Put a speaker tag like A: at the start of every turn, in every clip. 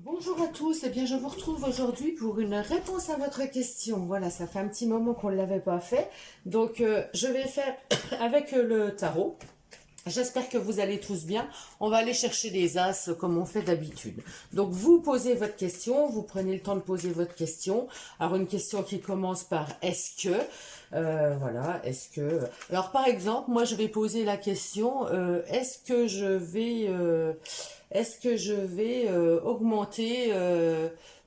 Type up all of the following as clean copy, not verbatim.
A: Bonjour à tous, eh bien je vous retrouve aujourd'hui pour une réponse à votre question. Voilà, ça fait un petit moment qu'on ne l'avait pas fait, donc je vais faire avec le tarot. J'espère que vous allez tous bien. On va aller chercher les as comme on fait d'habitude. Donc vous posez votre question, vous prenez le temps de poser votre question. Alors une question qui commence par est-ce que, voilà, est-ce que. Alors par exemple, moi je vais poser la question est-ce que je vais augmenter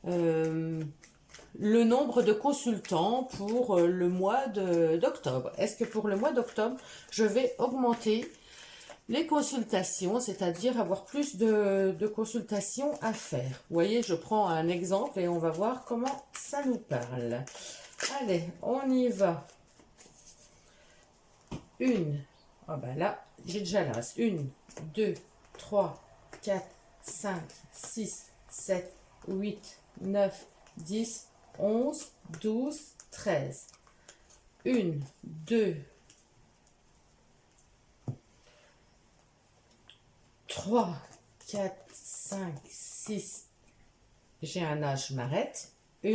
A: le nombre de consultants pour le mois d'octobre. Est-ce que pour le mois d'octobre, je vais augmenter les consultations, c'est-à-dire avoir plus de consultations à faire? Vous voyez, je prends un exemple et on va voir comment ça nous parle. Allez, on y va. Ah ben là, j'ai déjà l'as. 1, 2, 3, 4, 5, 6, 7, 8, 9, 10, 11, 12, 13. 1, 2, 3, 4, 5, 6. J'ai un as, je m'arrête. 1,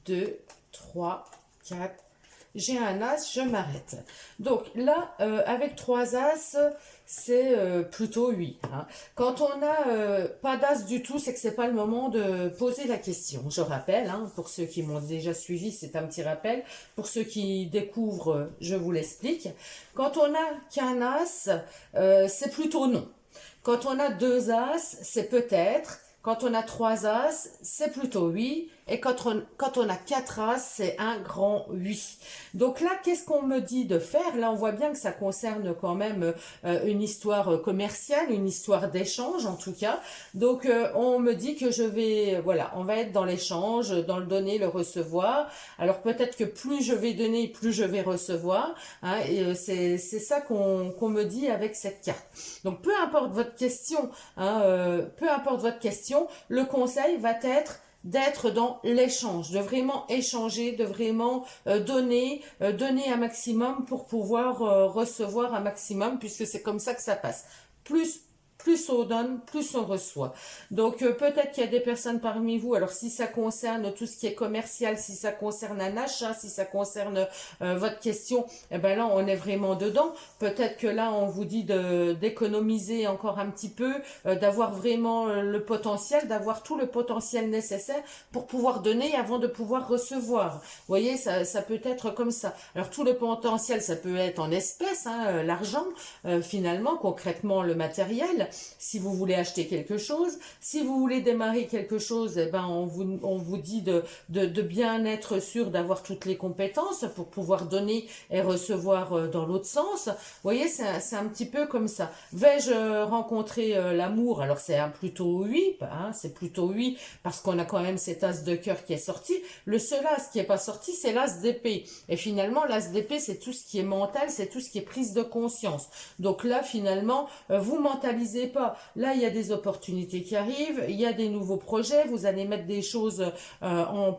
A: 2, 3, 4. J'ai un as, je m'arrête. Donc là, avec 3 as, c'est plutôt 8. Hein. Quand on n'a pas d'as du tout, c'est que c'est pas le moment de poser la question. Je rappelle, hein, pour ceux qui m'ont déjà suivi, c'est un petit rappel. Pour ceux qui découvrent, je vous l'explique. Quand on n'a qu'un as, c'est plutôt non. Quand on a 2 as, c'est peut-être. Quand on a 3 as, c'est plutôt oui. Et quand on a 4 as, c'est un grand oui. Donc là, qu'est-ce qu'on me dit de faire? Là, on voit bien que ça concerne quand même une histoire commerciale, une histoire d'échange en tout cas. Donc, on me dit que je vais, voilà, on va être dans l'échange, dans le donner, le recevoir. Alors peut-être que plus je vais donner, plus je vais recevoir. Hein, et c'est ça qu'on me dit avec cette carte. Donc, peu importe votre question, hein, peu importe votre question, le conseil va être d'être dans l'échange, de vraiment échanger, de vraiment donner un maximum pour pouvoir recevoir un maximum, puisque c'est comme ça que ça passe. Plus on donne, plus on reçoit. Donc peut-être qu'il y a des personnes parmi vous, alors si ça concerne tout ce qui est commercial, si ça concerne un achat, si ça concerne votre question, eh ben là on est vraiment dedans. Peut-être que là on vous dit d'économiser encore un petit peu, d'avoir vraiment le potentiel, d'avoir tout le potentiel nécessaire pour pouvoir donner avant de pouvoir recevoir. Vous voyez, ça peut être comme ça. Alors tout le potentiel, ça peut être en espèces, hein, l'argent, finalement, concrètement le matériel. Si vous voulez acheter quelque chose, si vous voulez démarrer quelque chose, eh ben on vous dit de bien être sûr d'avoir toutes les compétences pour pouvoir donner et recevoir dans l'autre sens. Vous voyez, c'est un petit peu comme ça. Vais-je rencontrer l'amour? Alors c'est un plutôt oui, hein, c'est plutôt oui, parce qu'on a quand même cet as de cœur qui est sorti. Le seul as qui n'est pas sorti, c'est l'as d'épée. Et finalement, l'as d'épée, c'est tout ce qui est mental, c'est tout ce qui est prise de conscience. Donc là, finalement, vous mentalisez pas. Là, il y a des opportunités qui arrivent, il y a des nouveaux projets, vous allez mettre des choses en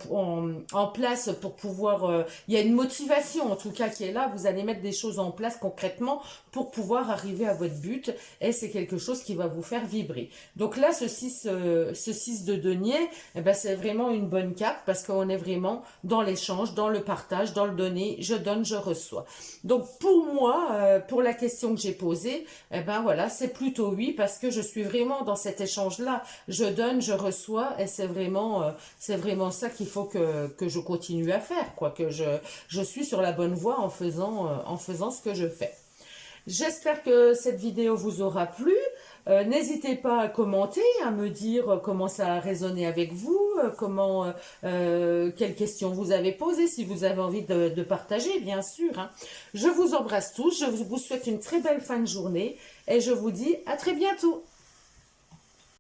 A: place pour pouvoir... il y a une motivation, en tout cas, qui est là. Vous allez mettre des choses en place concrètement pour pouvoir arriver à votre but. Et c'est quelque chose qui va vous faire vibrer. Donc là, ce 6 de denier, eh ben, c'est vraiment une bonne carte parce qu'on est vraiment dans l'échange, dans le partage, dans le donner. Je donne, je reçois. Donc pour moi, pour la question que j'ai posée, eh ben voilà, c'est plutôt oui parce que je suis vraiment dans cet échange-là. Je donne, je reçois et c'est vraiment ça qu'il faut que je continue à faire, quoi, que je suis sur la bonne voie en faisant ce que je fais. J'espère que cette vidéo vous aura plu. N'hésitez pas à commenter, à me dire comment ça a résonné avec vous, quelles questions vous avez posées, si vous avez envie de partager, bien sûr. Hein. Je vous embrasse tous, je vous souhaite une très belle fin de journée et je vous dis à très bientôt.